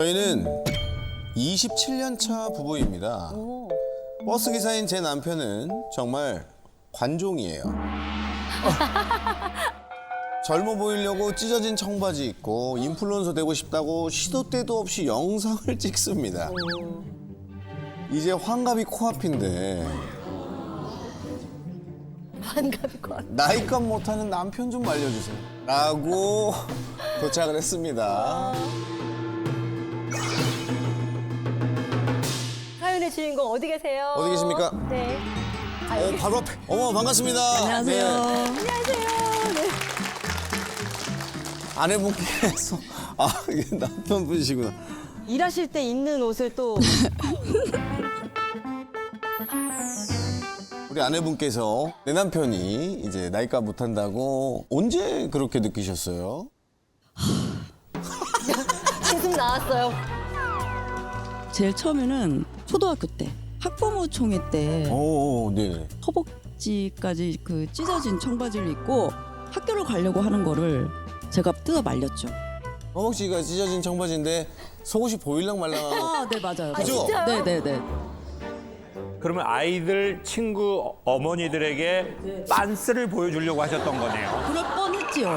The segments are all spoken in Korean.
저희는 27년 차 부부입니다. 버스 기사인 제 남편은 정말 관종이에요. 젊어 보이려고 찢어진 청바지 입고 인플루언서 되고 싶다고 시도 때도 없이 영상을 찍습니다. 이제 환갑이 코앞인데 환갑이 것 같아. 나이값 못하는 남편 좀 말려주세요 라고 도착을 했습니다. 사연의 주인공 어디 계세요? 어디 계십니까? 네. 바로 앞에. 어머, 반갑습니다. 안녕하세요. 안녕하세요. 네. 아내분께서 이게 남편분이시구나. 일하실 때 입는 옷을 또 우리 아내분께서 내 남편이 이제 나이값 못한다고 언제 그렇게 느끼셨어요? 한숨 나왔어요. 제일 처음에는 초등학교 때 학부모 총회 때 오, 네. 허벅지까지 그 찢어진 청바지를 입고 학교를 가려고 하는 거를 제가 뜯어 말렸죠. 허벅지가 찢어진 청바지인데 속옷이 보일랑 말랑하고. 네 맞아요. 그죠? 진짜요? 네네네. 그러면 아이들 친구 어머니들에게 빤스를 보여주려고 하셨던 거네요. 그럴 뻔했지요.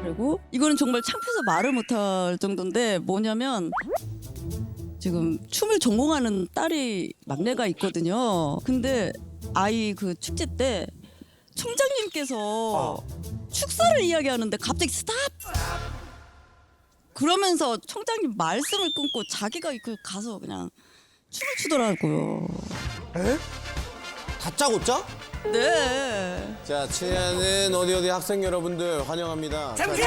그리고 이거는 정말 창피해서 말을 못할 정도인데 뭐냐면 지금 춤을 전공하는 딸이 막내가 있거든요. 근데 아이 그 축제 때 총장님께서 축사를 이야기하는데 갑자기 스탑! 그러면서 총장님 말씀을 끊고 자기가 그 가서 그냥 춤을 추더라고요. 다짜고짜? 네. 자, 친애하는 어디 학생 여러분들 환영합니다. 잠깐!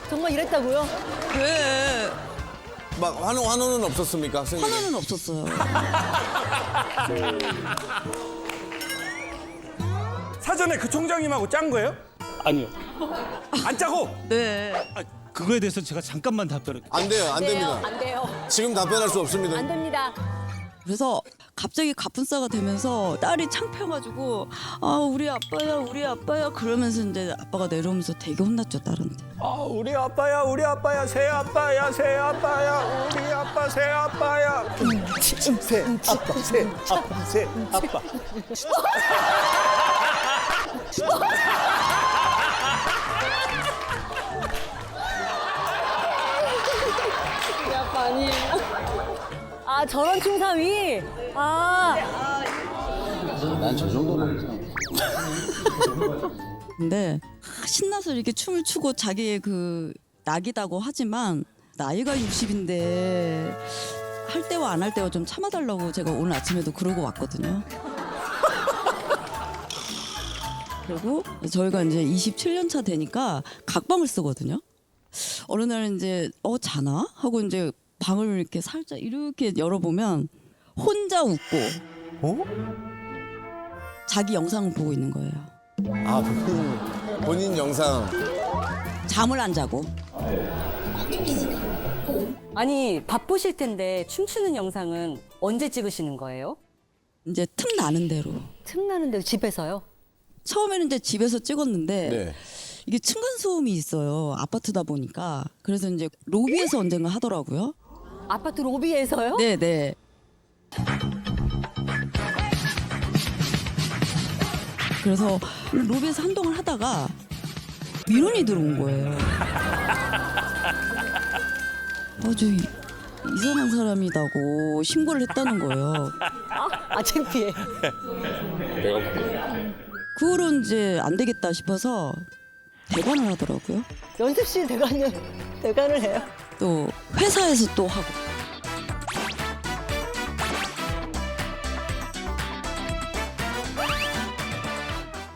정말 이랬다고요? 네. 막 환호는 없었습니까, 학생들? 화나는 없었어요. 사전에 그 총장님하고 짠 거예요? 아니요. 안 짜고? 네. 그거에 대해서 제가 잠깐만 답변을. 안 돼요, 안 됩니다. 안 돼요. 지금 답변할 수 없습니다. 안 됩니다. 그래서 갑자기 갑분싸가 되면서 딸이 창피해가지고 우리 아빠야 그러면서 이제 아빠가 내려오면서 되게 혼났죠 딸한테. 우리 아빠야, 새 아빠야, 새 아빠야, 우리 아빠, 새 아빠야. 새 아빠. 우리 아빠 아니에요. 저런 충사위. 난 저 정도는 근데 신나서 이렇게 춤을 추고 자기의 그 낙이다고 하지만 나이가 60인데 할 때와 안 할 때와 좀 참아달라고 제가 오늘 아침에도 그러고 왔거든요. 그리고 저희가 이제 27년 차 되니까 각방을 쓰거든요. 어느 날 이제 자나 하고 이제 방을 이렇게 살짝 이렇게 열어보면 혼자 웃고 자기 영상을 보고 있는 거예요. 본인 영상. 잠을 안 자고. 아니 바쁘실 텐데 춤추는 영상은 언제 찍으시는 거예요? 이제 틈 나는 대로. 틈나는데 집에서요? 처음에는 이제 집에서 찍었는데 네. 이게 층간 소음이 있어요. 아파트다 보니까. 그래서 이제 로비에서 언젠가 하더라고요. 아파트 로비에서요? 네네. 그래서 로비에서 한동안 하다가 민원이 들어온 거예요. 아주 이상한 사람이라고 신고를 했다는 거예요. 창피해. 그 후로 이제 안 되겠다 싶어서 대관을 하더라고요. 연습실 대관을 해요. 또 회사에서 또 하고.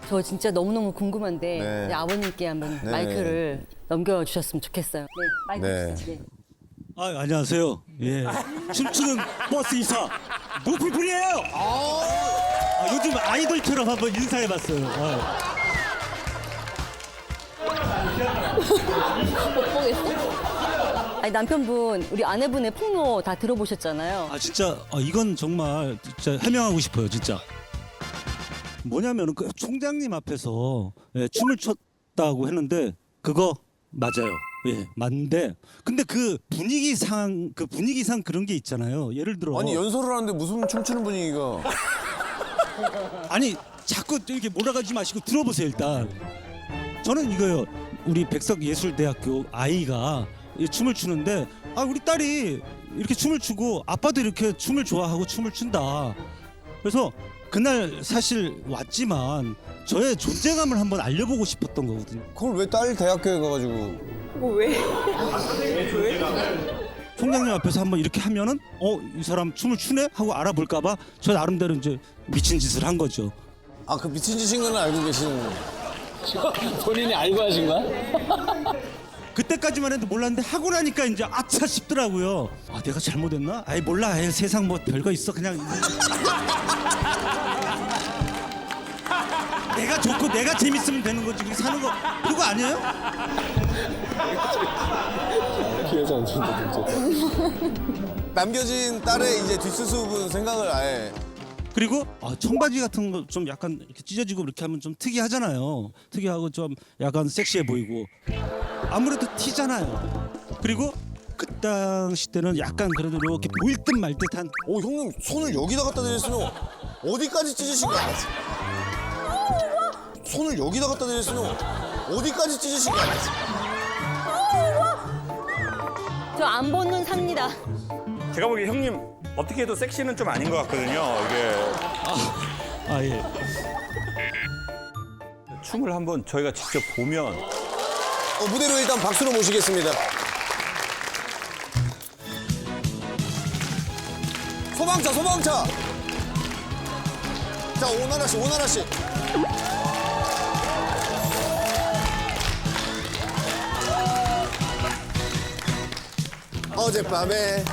저 진짜 너무너무 궁금한데 네. 이제 아버님께 한번 네. 마이크를 넘겨주셨으면 좋겠어요. 네, 마이크 네. 주세요. 네. 안녕하세요. 예. 춤추는 버스 이사 노플풀이에요. 요즘 아이돌처럼 한번 인사해봤어요. 못 보겠어? 아니 남편분 우리 아내분의 폭로 다 들어보셨잖아요. 아 진짜 이건 정말 진짜 해명하고 싶어요 진짜. 뭐냐면은 그 총장님 앞에서 춤을 췄다고 했는데 그거 맞아요. 예, 맞는데 근데 그 분위기상 그런 게 있잖아요. 예를 들어 아니 연설을 하는데 무슨 춤추는 분위기가? 아니 자꾸 이렇게 몰아가지 마시고 들어보세요 일단. 저는 이거요. 우리 백석예술대학교 아이가 이 춤을 추는데 우리 딸이 이렇게 춤을 추고 아빠도 이렇게 춤을 좋아하고 춤을 춘다. 그래서 그날 사실 왔지만 저의 존재감을 한번 알려보고 싶었던 거거든요. 그걸 왜 딸 대학교에 가가지고? 총장님 앞에서 한번 이렇게 하면은 이 사람 춤을 추네 하고 알아볼까봐 저 나름대로 이제 미친 짓을 한 거죠. 아 그 미친 짓인 건 알고 계시는. 본인이 알고 하신 거야? 그때까지만 해도 몰랐는데 하고 나니까 이제 아차 싶더라고요. 내가 잘못했나? 아이 몰라. 아이, 세상 뭐 별거 있어 그냥. 내가 좋고 내가 재밌으면 되는 거지. 그렇게 사는 거 그거 아니에요? 기회가 엄청 진짜. 남겨진 딸의 이제 뒷수습은 생각을 아예. 그리고 청바지 같은 거 좀 약간 이렇게 찢어지고 이렇게 하면 좀 특이하잖아요. 특이하고 좀 약간 섹시해 보이고 아무래도 티잖아요. 그리고 그 당시 때는 약간 그래도 이렇게 보일 듯 말 듯한 형님 손을 여기다 갖다 대셨으면 어디까지 찢으신 거야? 손을 여기다 갖다 대셨으면 어디까지 찢으신 거야? 저 안 보는 삽니다. 제가 보기에 형님 어떻게 해도 섹시는 좀 아닌 것 같거든요. 이게 예. 춤을 한번 저희가 직접 보면 무대로 일단 박수로 모시겠습니다. 소방차, 소방차. 자, 오나라 씨, 오나라 씨. 어젯밤에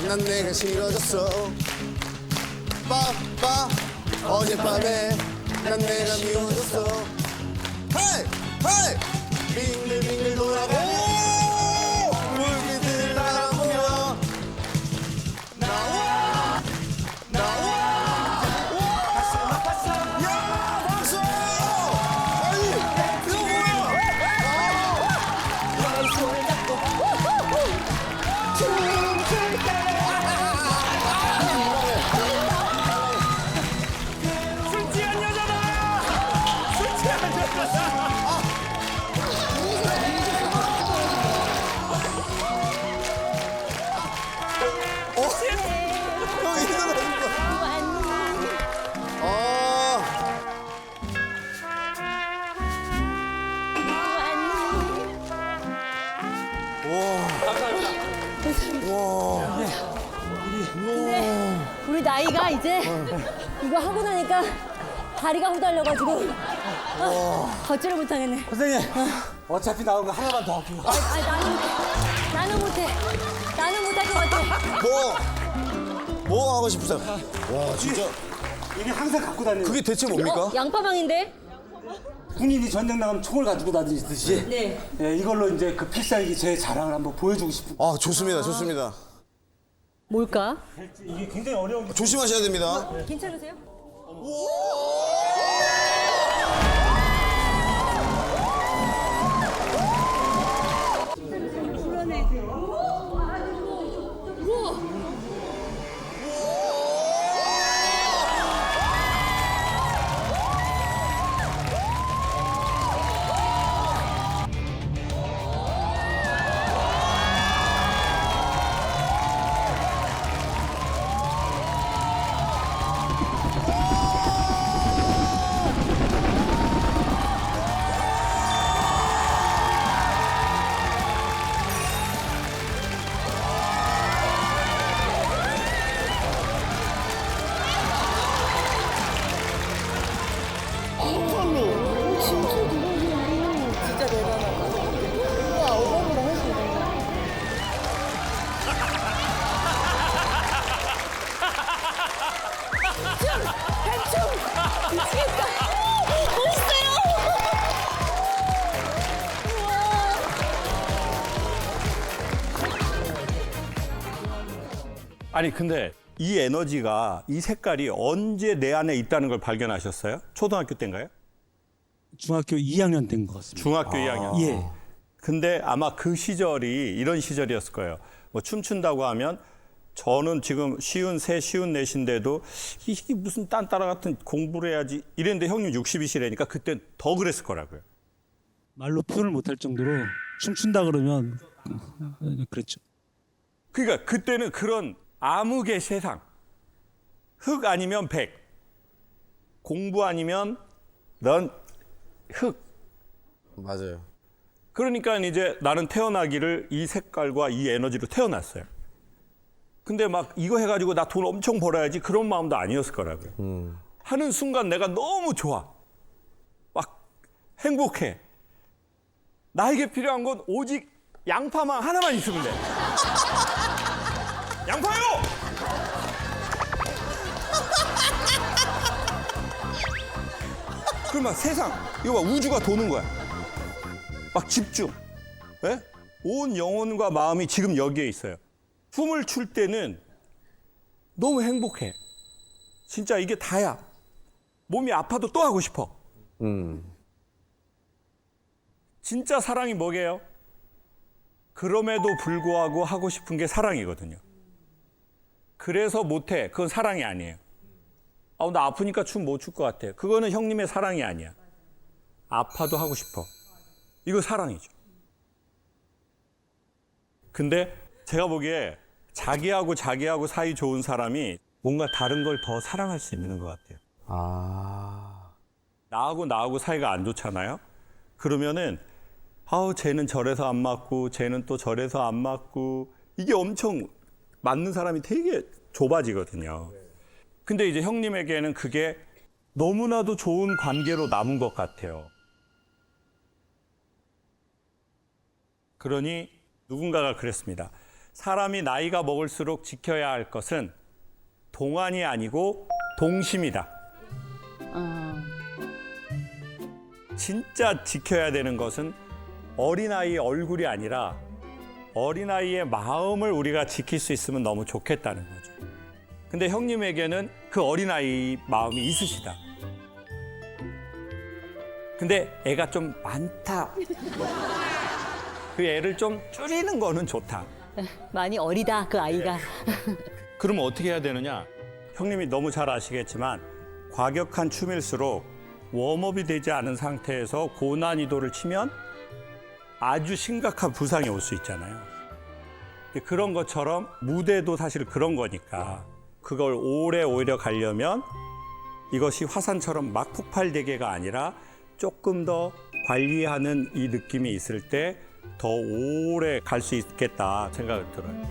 난 내가 싫어졌어. 빠빠. 어젯밤에 난 내가 미워졌어. 헤이, 헤이. 빙글빙글 돌아가. 물기들 바라보며 나와, 나와. 야, 박수! 아니, 이거 뭐야? 술 취한 여자다! 술 취한 여자다! 형, 이거 우리 나이가 이제 이거 하고 나니까 다리가 후달려가지고 걷지를 못하겠네. 선생님, 어차피 나온 거 하나만 더 할게요. 아니 나는 못해. 나는 못할 것 같아. 뭐 하고 싶으세요? 와, 진짜. 이게 항상 갖고 다니는 그게 대체 뭡니까? 양파방인데? 군인이 전쟁 나가면 총을 가지고 다니듯이 네. 이걸로 이제 그 필살기 제 자랑을 한번 보여주고 싶은. 아, 좋습니다, 좋습니다. 뭘까? 이게 굉장히 어려운. 조심하셔야 됩니다. 괜찮으세요? 아니 근데 이 에너지가 이 색깔이 언제 내 안에 있다는 걸 발견하셨어요? 초등학교 때인가요? 중학교 2학년 된 것 같습니다. 중학교 2학년. 예. 근데 아마 그 시절이 이런 시절이었을 거예요. 뭐 춤춘다고 하면 저는 지금 53, 54인데도 이게 무슨 딴따라 같은 공부를 해야지 이랬는데 형님 60이시라니까 그때 더 그랬을 거라고요. 말로 표현을 못할 정도로 춤춘다 그러면 그랬죠. 그러니까 그때는 그런 암흑의 세상, 흑 아니면 백, 공부 아니면 넌 흑. 맞아요. 그러니까 이제 나는 태어나기를 이 색깔과 이 에너지로 태어났어요. 근데 막 이거 해가지고 나 돈 엄청 벌어야지 그런 마음도 아니었을 거라고요. 하는 순간 내가 너무 좋아. 막 행복해. 나에게 필요한 건 오직 양파만 하나만 있으면 돼. 양파요! 그럼 막 세상, 이거 봐, 우주가 도는 거야. 막 집중. 예? 온 영혼과 마음이 지금 여기에 있어요. 춤을 출 때는 너무 행복해. 진짜 이게 다야. 몸이 아파도 또 하고 싶어. 진짜 사랑이 뭐게요? 그럼에도 불구하고 하고 싶은 게 사랑이거든요. 그래서 못해. 그건 사랑이 아니에요. 아, 나 아프니까 춤 못 출 것 같아. 그거는 형님의 사랑이 아니야. 아파도 하고 싶어. 이거 사랑이죠. 근데 제가 보기에 자기하고 사이 좋은 사람이 뭔가 다른 걸 더 사랑할 수 있는 것 같아요. 아. 나하고 사이가 안 좋잖아요. 그러면은 아우 쟤는 저래서 안 맞고 쟤는 또 저래서 안 맞고 이게 엄청 맞는 사람이 되게 좁아지거든요. 근데 이제 형님에게는 그게 너무나도 좋은 관계로 남은 것 같아요. 그러니 누군가가 그랬습니다. 사람이 나이가 먹을수록 지켜야 할 것은 동안이 아니고 동심이다. 진짜 지켜야 되는 것은 어린아이의 얼굴이 아니라 어린아이의 마음을 우리가 지킬 수 있으면 너무 좋겠다는 거죠. 근데 형님에게는 그 어린아이 마음이 있으시다. 근데 애가 좀 많다. 그 애를 좀 줄이는 거는 좋다. 많이 어리다 그 아이가. 그러면 어떻게 해야 되느냐? 형님이 너무 잘 아시겠지만 과격한 춤일수록 웜업이 되지 않은 상태에서 고난이도를 치면 아주 심각한 부상이 올 수 있잖아요. 그런 것처럼 무대도 사실 그런 거니까 그걸 오래 가려면 이것이 화산처럼 막 폭발되게가 아니라 조금 더 관리하는 이 느낌이 있을 때 더 오래 갈 수 있겠다 생각이 들어요.